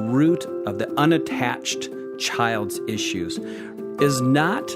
root of the unattached child's issues is not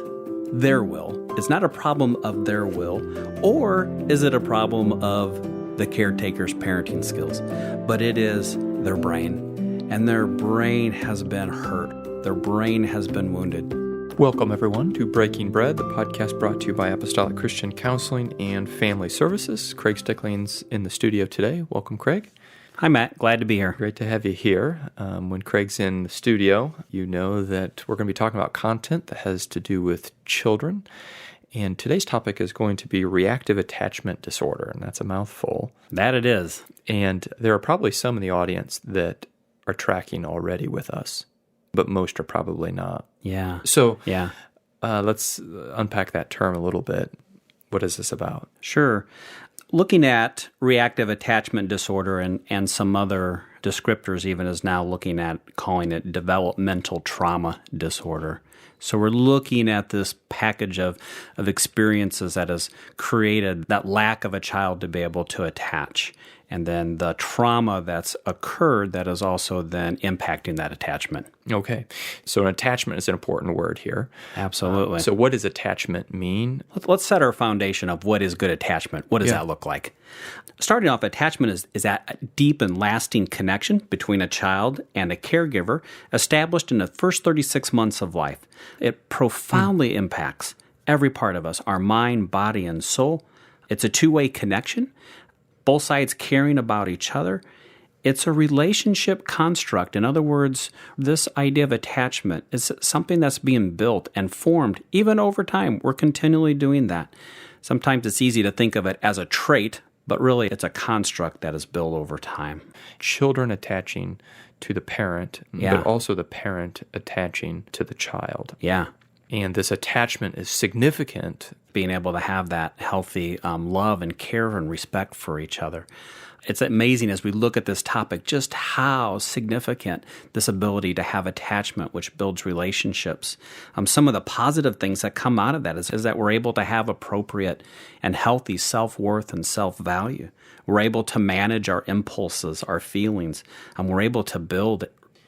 their will. It's not a problem of their will, or is it a problem of the caretaker's parenting skills? But it is their brain, and their brain has been hurt. Their brain has been wounded. Welcome, everyone, to Breaking Bread, the podcast brought to you by Apostolic Christian Counseling and Family Services. Craig Stickling's in the studio today. Welcome, Craig. Hi, Matt. Glad to be here. Great to have you here. When Craig's in the studio, you know that we're going to be talking about content that has to do with children. And today's topic is going to be reactive attachment disorder, and that's a mouthful. That it is. And there are probably some in the audience that are tracking already with us, but most are probably not. Yeah. So let's unpack that term a little bit. What is this about? Sure. Looking at reactive attachment disorder and some other descriptors even is now looking at calling it developmental trauma disorder. So we're looking at this package of experiences that has created that lack of a child to be able to attach, and then the trauma that's occurred that is also then impacting that attachment. Okay. So an attachment is an important word here. Absolutely. So what does attachment mean? Let's set our foundation of what is good attachment. What does that look like? Starting off, attachment is that deep and lasting connection between a child and a caregiver established in the first 36 months of life. It profoundly impacts every part of us, our mind, body, and soul. It's a two-way connection, both sides caring about each other. It's a relationship construct. In other words, this idea of attachment is something that's being built and formed even over time. We're continually doing that. Sometimes it's easy to think of it as a trait, but really it's a construct that is built over time. Children attaching to the parent, but also the parent attaching to the child. Yeah. And this attachment is significant. Being able to have that healthy love and care and respect for each other. It's amazing as we look at this topic just how significant this ability to have attachment, which builds relationships. Some of the positive things that come out of that is that we're able to have appropriate and healthy self-worth and self-value. We're able to manage our impulses, our feelings, and we're able to build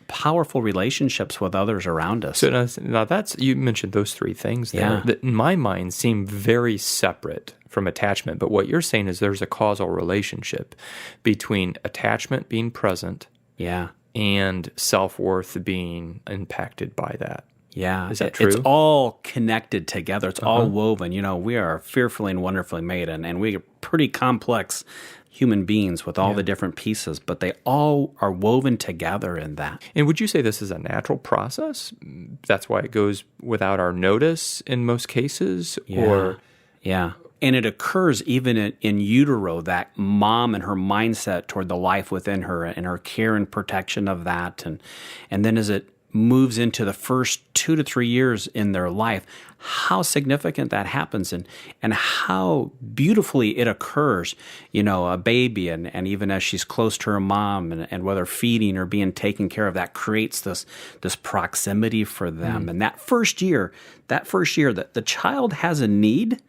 powerful relationships with others around us. So now that's, you mentioned those three things there that in my mind seem very separate from attachment, but what you're saying is there's a causal relationship between attachment being present and self-worth being impacted by that. Yeah. Is that true? It's all connected together. It's all woven. You know, we are fearfully and wonderfully made, and we are pretty complex human beings with all the different pieces, but they all are woven together in that. And would you say this is a natural process? That's why it goes without our notice in most cases? Yeah. And it occurs even in utero, that mom and her mindset toward the life within her and her care and protection of that. And then as it moves into the first 2 to 3 years in their life, how significant that happens and how beautifully it occurs. You know, a baby and even as she's close to her mom and whether feeding or being taken care of, that creates this proximity for them. And that first year that the child has a need,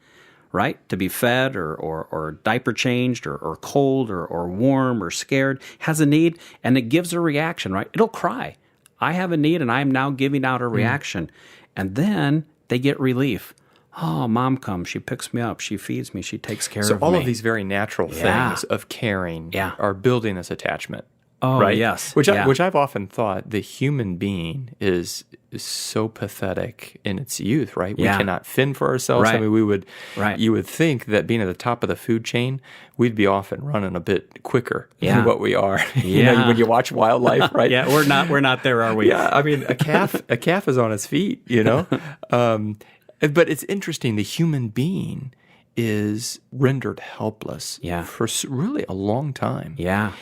right, to be fed or diaper changed or cold or warm or scared, has a need, and it gives a reaction, right? It'll cry. I have a need, and I am now giving out a reaction. And then they get relief. Oh, mom comes, she picks me up, she feeds me, she takes care of me. So all of these very natural things of caring are building this attachment. Oh, right? Yes. Which I've often thought the human being is so pathetic in its youth, right? We cannot fend for ourselves. Right. I mean, you would think that being at the top of the food chain, we'd be off and running a bit quicker than what we are. You know, when you watch wildlife, right? We're not there, are we? Yeah, I mean, a calf is on its feet, you know? But it's interesting, the human being is rendered helpless for really a long time. Yeah.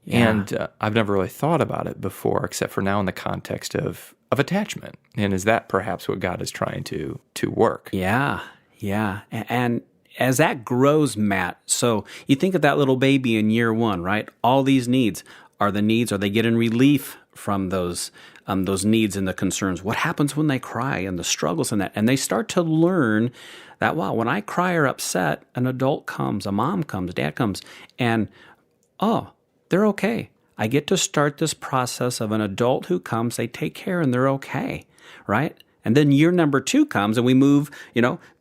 And I've never really thought about it before, except for now in the context of attachment. And is that perhaps what God is trying to work? Yeah. And as that grows, Matt, so you think of that little baby in year one, right? All these needs. Are they getting relief from those needs and the concerns? What happens when they cry and the struggles in that? And they start to learn that, wow, when I cry or upset, an adult comes, a mom comes, dad comes, and, they're okay. I get to start this process of an adult who comes, they take care, and they're okay, right? And then year number 2 comes and we move,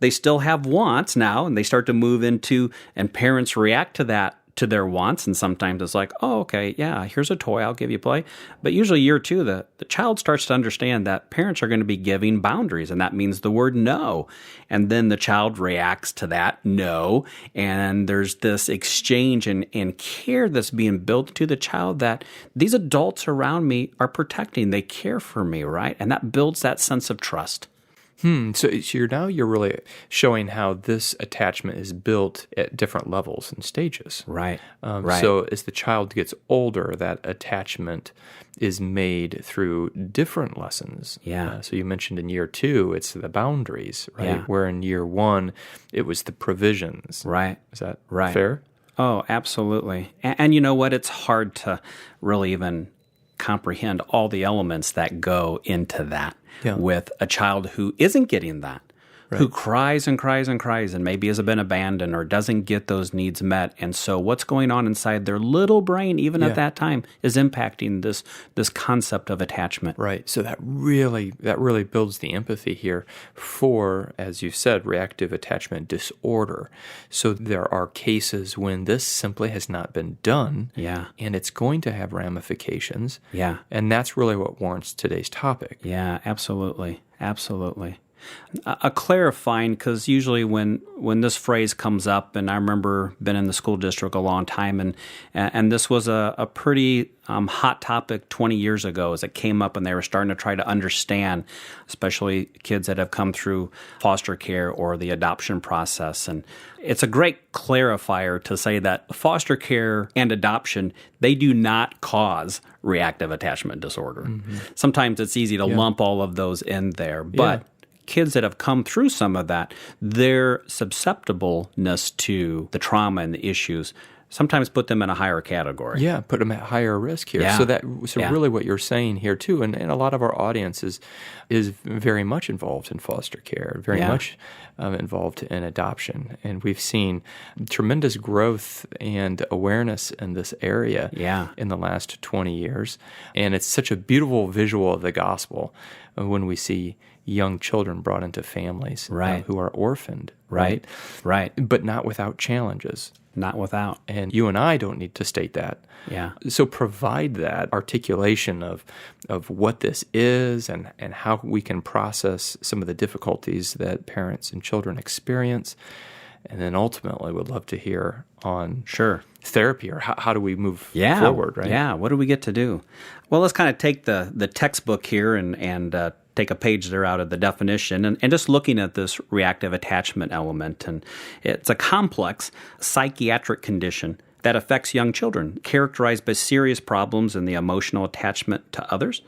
they still have wants now, and they start to move into, and parents react to that, to their wants. And sometimes it's like, oh, okay, yeah, here's a toy, I'll give you play. But usually year 2, the child starts to understand that parents are going to be giving boundaries, and that means the word no. And then the child reacts to that no. And there's this exchange and care that's being built to the child that these adults around me are protecting. They care for me, right? And that builds that sense of trust. So you're really showing how this attachment is built at different levels and stages. Right. So as the child gets older, that attachment is made through different lessons. Yeah. So you mentioned in year 2, it's the boundaries, right? Yeah. Where in year 1, it was the provisions. Right. Is that right. fair? Oh, absolutely. And you know what? It's hard to really even comprehend all the elements that go into that with a child who isn't getting that, who cries and cries and cries and maybe has been abandoned or doesn't get those needs met. And so what's going on inside their little brain, even at that time, is impacting this concept of attachment. Right. So that really builds the empathy here for, as you said, reactive attachment disorder. So there are cases when this simply has not been done. Yeah. And it's going to have ramifications. Yeah. And that's really what warrants today's topic. Yeah, absolutely. Absolutely. A clarifying, because usually when this phrase comes up, and I remember been in the school district a long time, and this was a pretty hot topic 20 years ago as it came up and they were starting to try to understand, especially kids that have come through foster care or the adoption process. And it's a great clarifier to say that foster care and adoption, they do not cause reactive attachment disorder. Mm-hmm. Sometimes it's easy to lump all of those in there, but kids that have come through some of that, their susceptibleness to the trauma and the issues sometimes put them in a higher category. Yeah, put them at higher risk here. Yeah. So really what you're saying here too, and a lot of our audience is very much involved in foster care, very much involved in adoption. And we've seen tremendous growth and awareness in this area in the last 20 years. And it's such a beautiful visual of the gospel when we see young children brought into families who are orphaned, right? But not without challenges. Not without. And you and I don't need to state that. Yeah. So provide that articulation of what this is and how we can process some of the difficulties that parents and children experience. And then ultimately would love to hear on therapy, or how do we move forward, right? Yeah, what do we get to do? Well, let's kind of take the textbook here and take a page there out of the definition and just looking at this reactive attachment element. And it's a complex psychiatric condition that affects young children, characterized by serious problems in the emotional attachment to others.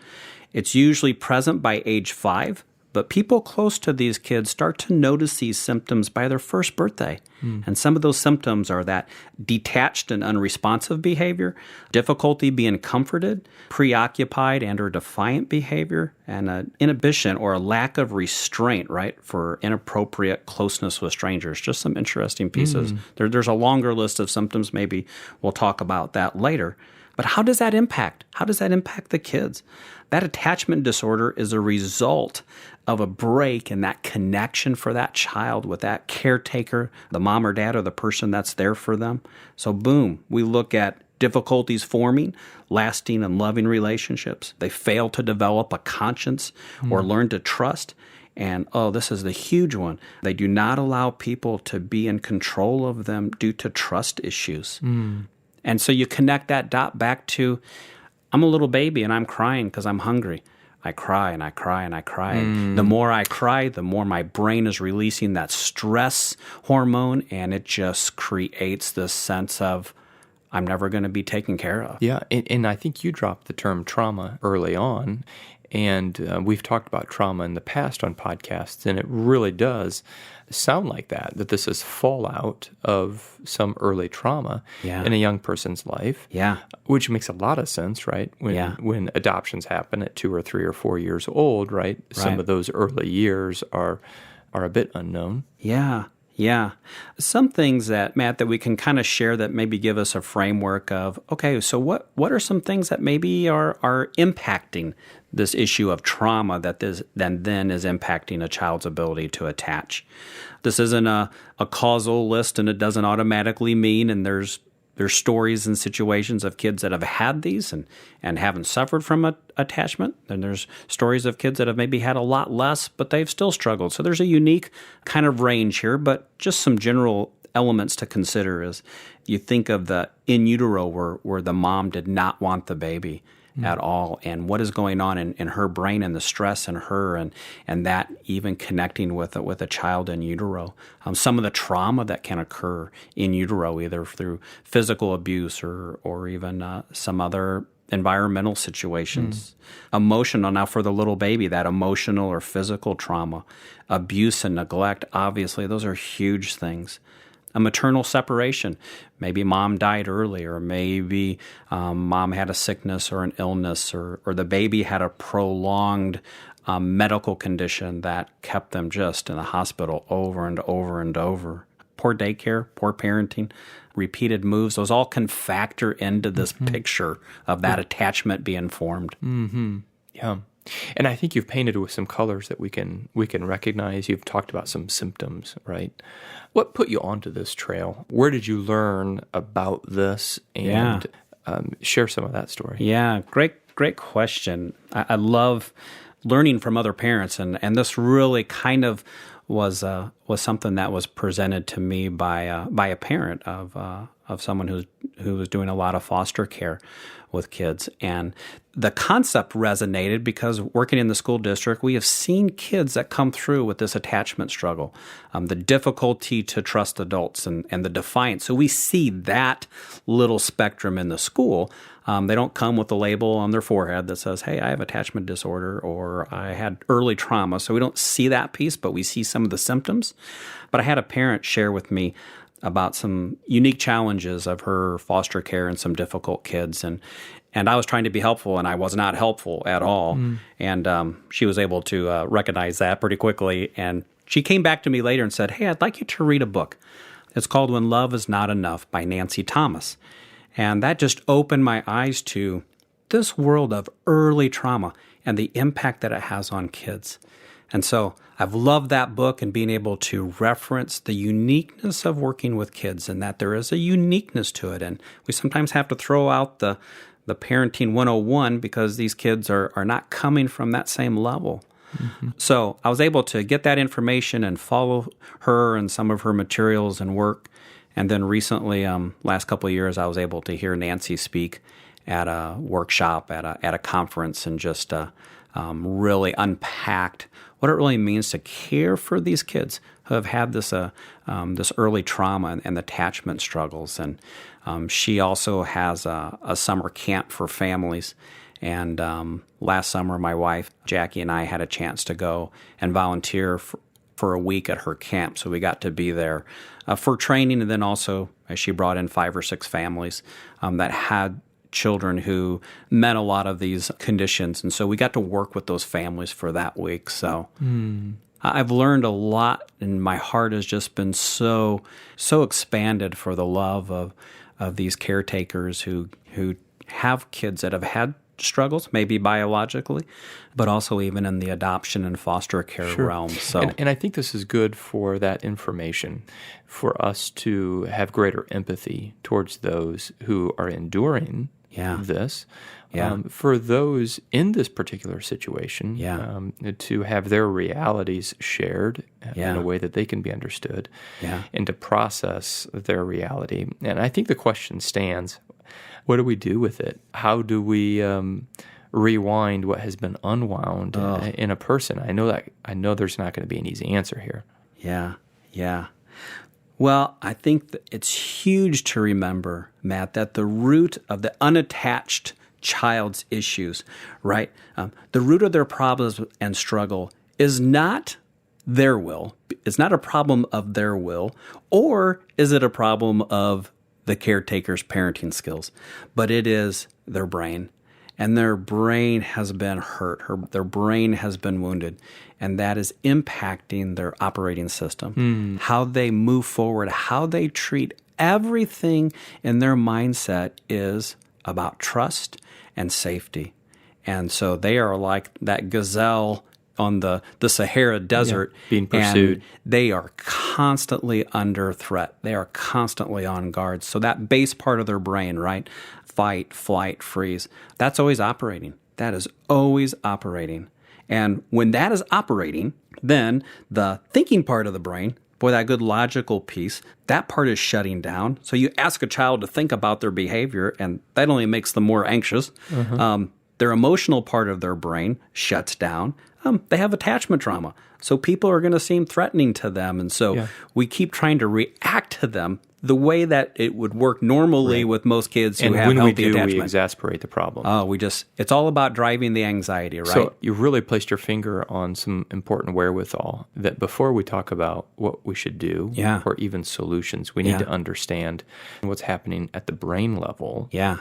It's usually present by age 5, but people close to these kids start to notice these symptoms by their first birthday. And some of those symptoms are that detached and unresponsive behavior, difficulty being comforted, preoccupied and or defiant behavior, and an inhibition or a lack of restraint, right, for inappropriate closeness with strangers. Just some interesting pieces. There's a longer list of symptoms. Maybe we'll talk about that later. But how does that impact? How does that impact the kids? That attachment disorder is a result of a break in that connection for that child with that caretaker, the mom or dad or the person that's there for them. So boom, we look at difficulties forming lasting and loving relationships. They fail to develop a conscience or learn to trust. And, this is the huge one. They do not allow people to be in control of them due to trust issues. And so you connect that dot back to, I'm a little baby and I'm crying because I'm hungry. I cry and I cry and I cry. And the more I cry, the more my brain is releasing that stress hormone, and it just creates this sense of, I'm never going to be taken care of. Yeah, and I think you dropped the term trauma early on, and we've talked about trauma in the past on podcasts, and it really does sound like that this is fallout of some early trauma in a young person's life. Yeah. Which makes a lot of sense, right? When adoptions happen at 2 or 3 or 4 years old, right? Some of those early years are a bit unknown. Yeah. Yeah. Some things that, Matt, that we can kind of share that maybe give us a framework of, okay, so what are some things that maybe are impacting this issue of trauma that then is impacting a child's ability to attach? This isn't a causal list, and it doesn't automatically mean, and there's stories and situations of kids that have had these and haven't suffered from attachment. And there's stories of kids that have maybe had a lot less, but they've still struggled. So there's a unique kind of range here, but just some general elements to consider is you think of the in utero where the mom did not want the baby at all, and what is going on in her brain and the stress in her, and that even connecting with a child in utero. Some of the trauma that can occur in utero, either through physical abuse or even some other environmental situations. Emotional, now for the little baby, that emotional or physical trauma, abuse and neglect, obviously, those are huge things. A maternal separation. Maybe mom died early, or maybe mom had a sickness or an illness, or the baby had a prolonged medical condition that kept them just in the hospital over and over and over. Poor daycare, poor parenting, repeated moves, those all can factor into this picture of that attachment being formed. Yeah. And I think you've painted with some colors that we can recognize. You've talked about some symptoms, right? What put you onto this trail? Where did you learn about this? And share some of that story. Yeah, great question. I love learning from other parents, and this really kind of was something that was presented to me by a parent of someone who was doing a lot of foster care with kids. And the concept resonated because working in the school district, we have seen kids that come through with this attachment struggle, the difficulty to trust adults and the defiance. So we see that little spectrum in the school. They don't come with a label on their forehead that says, hey, I have attachment disorder or I had early trauma. So we don't see that piece, but we see some of the symptoms. But I had a parent share with me about some unique challenges of her foster care and some difficult kids. And I was trying to be helpful, and I was not helpful at all. And she was able to recognize that pretty quickly. And she came back to me later and said, hey, I'd like you to read a book. It's called When Love Is Not Enough by Nancy Thomas. And that just opened my eyes to this world of early trauma and the impact that it has on kids. And so I've loved that book and being able to reference the uniqueness of working with kids, and that there is a uniqueness to it. And we sometimes have to throw out the parenting 101 because these kids are not coming from that same level. So I was able to get that information and follow her and some of her materials and work. And then recently, last couple of years, I was able to hear Nancy speak at a workshop, at a conference, and just really unpacked what it really means to care for these kids who have had this early trauma and attachment struggles. And she also has a summer camp for families. And last summer, my wife, Jackie, and I had a chance to go and volunteer for a week at her camp. So we got to be there for training. And then also, she brought in 5 or 6 families that had children who met a lot of these conditions. And so we got to work with those families for that week. So I've learned a lot, and my heart has just been so expanded for the love of these caretakers who have kids that have had struggles, maybe biologically, but also even in the adoption and foster care realm. So, and I think this is good for that information, for us to have greater empathy towards those who are enduring this. For those in this particular situation, to have their realities shared in a way that they can be understood, and to process their reality. And I think the question stands, what do we do with it? How do we rewind what has been unwound in a person? I know there's not going to be an easy answer here. Yeah. Well, I think that it's huge to remember, Matt, that the root of the unattached child's issues, right? The root of their problems and struggle is not their will. It's not a problem of their will, or is it a problem of the caretaker's parenting skills? But it is their brain and their brain has been hurt, their brain has been wounded, and that is impacting their operating system, how they move forward, how they treat everything in their mindset is about trust and safety. And so they are like that gazelle on the Sahara Desert, being pursued. And they are constantly under threat. They are constantly on guard. So that base part of their brain, right? Fight, flight, freeze, that's always operating. That is always operating. And when that is operating, then the thinking part of the brain, boy, that good logical piece, that part is shutting down. So you ask a child to think about their behavior, and that only makes them more anxious. Their emotional part of their brain shuts down. They have attachment trauma. So people are going to seem threatening to them. And so we keep trying to react to them the way that it would work normally with most kids who have healthy attachment. And when we do, we exasperate the problem. It's all about driving the anxiety, right? So you really placed your finger on some important wherewithal that before we talk about what we should do or even solutions, we need to understand what's happening at the brain level. Yeah.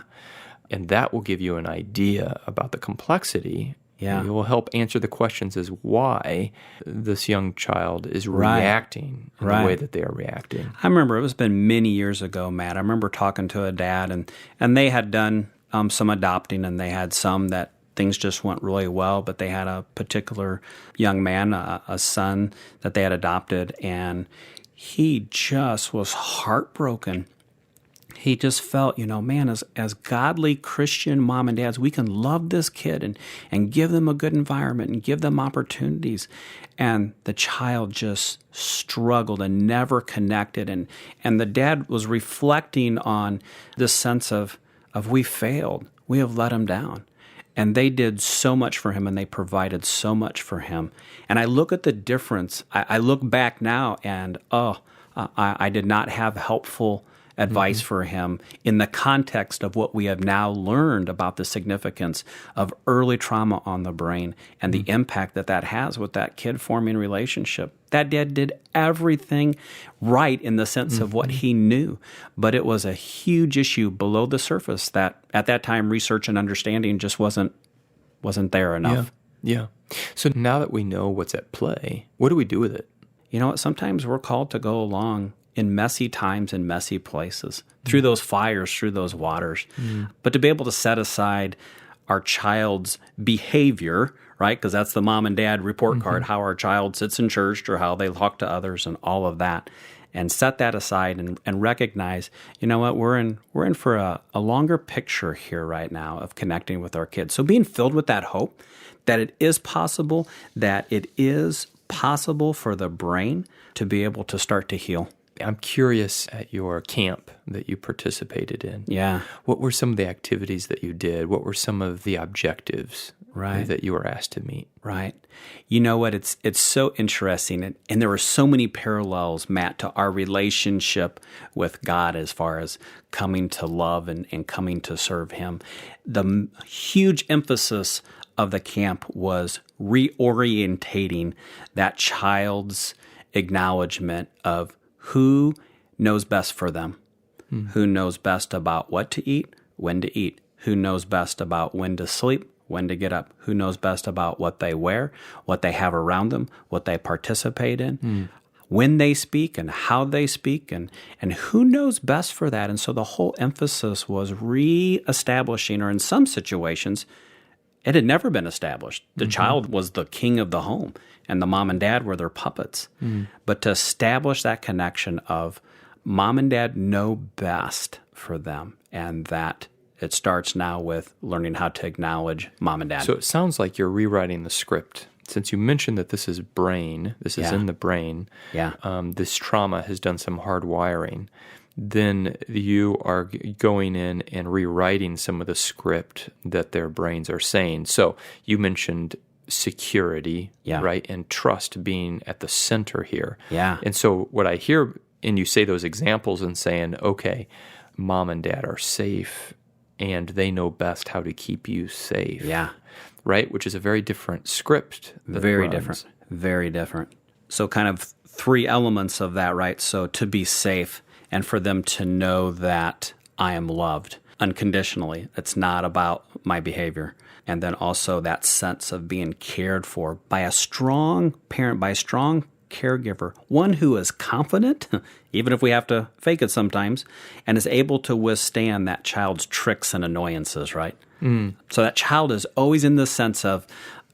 And that will give you an idea about the complexity. Yeah. It will help answer the questions as why this young child is reacting in the way that they are reacting. I remember it was been many years ago, Matt. I remember talking to a dad, and they had done some adopting, and they had some that things just went really well, but they had a particular young man, a son that they had adopted, and he just was heartbroken. He just felt, man, as godly Christian mom and dads, we can love this kid and give them a good environment and give them opportunities. And the child just struggled and never connected. And the dad was reflecting on this sense of we failed. We have let him down. And they did so much for him, and they provided so much for him. And I look at the difference. I look back now, and I did not have helpful advice for him in the context of what we have now learned about the significance of early trauma on the brain and the impact that has with that kid forming relationship. That dad did everything right in the sense of what he knew, but it was a huge issue below the surface that at that time research and understanding just wasn't there enough. Yeah. So now that we know what's at play, what do we do with it? You know what? Sometimes we're called to go along in messy times and messy places, through those fires, through those waters. But to be able to set aside our child's behavior, right? Because that's the mom and dad report card, how our child sits in church or how they talk to others and all of that, and set that aside and recognize, you know what, we're in for a longer picture here right now of connecting with our kids. So being filled with that hope that it is possible for the brain to be able to start to heal. I'm curious at your camp that you participated in. Yeah. What were some of the activities that you did? What were some of the objectives that you were asked to meet? Right. You know what? It's so interesting. And there were so many parallels, Matt, to our relationship with God as far as coming to love and coming to serve Him. The huge emphasis of the camp was reorientating that child's acknowledgement of who knows best for them, who knows best about what to eat, when to eat, who knows best about when to sleep, when to get up, who knows best about what they wear, what they have around them, what they participate in, when they speak and how they speak, and who knows best for that. And so the whole emphasis was reestablishing, or in some situations, it had never been established. The child was the king of the home, and the mom and dad were their puppets. But to establish that connection of mom and dad know best for them, and that it starts now with learning how to acknowledge mom and dad. So it sounds like you're rewriting the script. Since you mentioned that this is brain, this is in the brain, this trauma has done some hard wiring, then you are going in and rewriting some of the script that their brains are saying. So you mentioned security, right, and trust being at the center here. And so what I hear, and you say those examples and saying, okay, mom and dad are safe, and they know best how to keep you safe. Right, which is a very different script. Very different. So kind of three elements of that, right? So to be safe, and for them to know that I am loved. unconditionally. It's not about my behavior. And then also that sense of being cared for by a strong parent, by a strong caregiver, one who is confident, even if we have to fake it sometimes, and is able to withstand that child's tricks and annoyances, right? So that child is always in the sense of,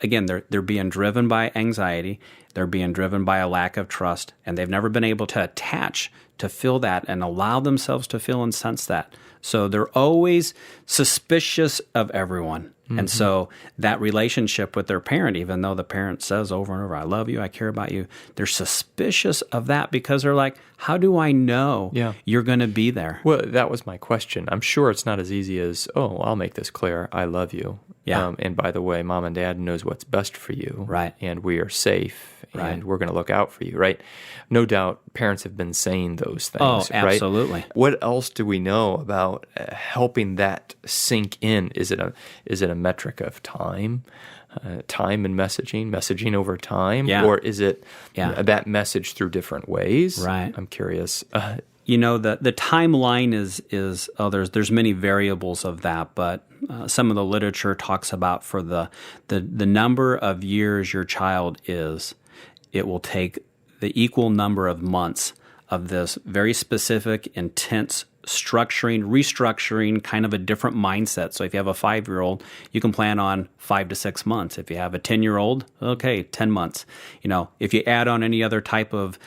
again, they're being driven by anxiety, they're being driven by a lack of trust, and they've never been able to attach to feel that and allow themselves to feel and sense that. So they're always suspicious of everyone. And so that relationship with their parent, even though the parent says over and over, I love you, I care about you, they're suspicious of that because they're like, how do I know you're going to be there? Well, that was my question. I'm sure it's not as easy as, oh, I'll make this clear, I love you. Yeah. And by the way, mom and dad knows what's best for you. Right. And we are safe. Right. And we're going to look out for you, right? No doubt parents have been saying those things, Oh, right? absolutely. What else do we know about helping that sink in? Is it a metric of time? Time and messaging over time? Yeah. Or is it that message through different ways? Right. I'm curious. You know, the timeline is there's many variables of that, but some of the literature talks about for the number of years your child is, it will take the equal number of months of this very specific, intense restructuring, kind of a different mindset. So if you have a 5-year-old, you can plan on 5 to 6 months. If you have a 10-year-old, okay, 10 months. You know, if you add on any other type of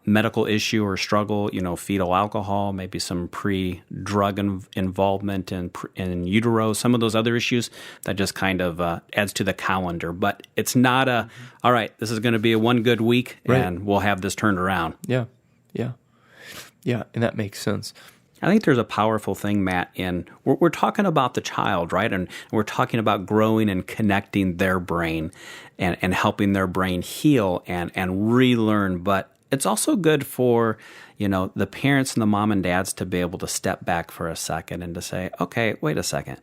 medical issue or struggle, you know, fetal alcohol, maybe some pre-drug involvement in utero, some of those other issues, that just kind of adds to the calendar. But it's not all right, this is going to be a one good week and we'll have this turned around. Yeah, and that makes sense. I think there's a powerful thing, Matt, in we're talking about the child, right? And we're talking about growing and connecting their brain and helping their brain heal and relearn. But it's also good for, you know, the parents and the mom and dads to be able to step back for a second and to say, okay, wait a second.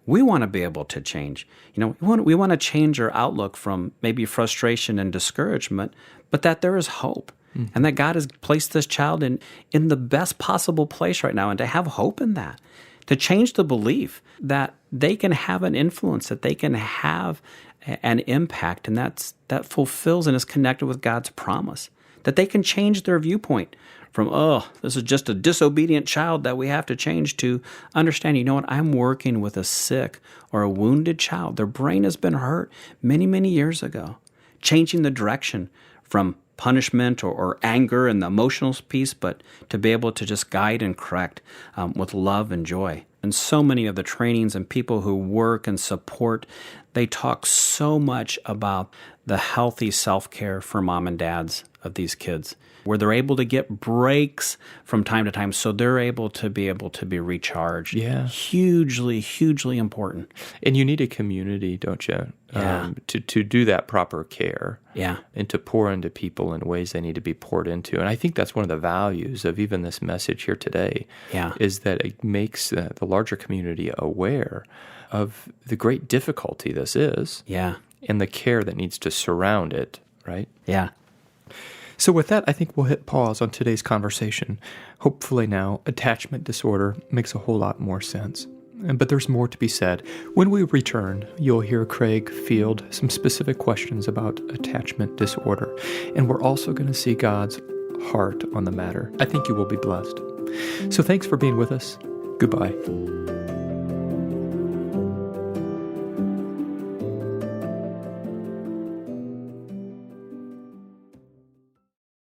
We want to be able to change. You know, we want to change our outlook from maybe frustration and discouragement, but that there is hope. And that God has placed this child in the best possible place right now, and to have hope in that, to change the belief that they can have an influence, that they can have an impact, and that fulfills and is connected with God's promise, that they can change their viewpoint from, oh, this is just a disobedient child that we have to change, to understand, you know what, I'm working with a sick or a wounded child. Their brain has been hurt many, many years ago. Changing the direction from punishment or anger and the emotional piece, but to be able to just guide and correct with love and joy. And so many of the trainings and people who work and support, they talk so much about the healthy self-care for mom and dads of these kids, where they're able to get breaks from time to time so they're able to be recharged. Yeah. Hugely, hugely important. And you need a community, don't you? To do that proper care. Yeah. And to pour into people in ways they need to be poured into. And I think that's one of the values of even this message here today. Yeah. Is that it makes the larger community aware of the great difficulty this is. Yeah. And the care that needs to surround it, right? Yeah. So with that, I think we'll hit pause on today's conversation. Hopefully now, attachment disorder makes a whole lot more sense. But there's more to be said. When we return, you'll hear Craig field some specific questions about attachment disorder. And we're also going to see God's heart on the matter. I think you will be blessed. So thanks for being with us. Goodbye.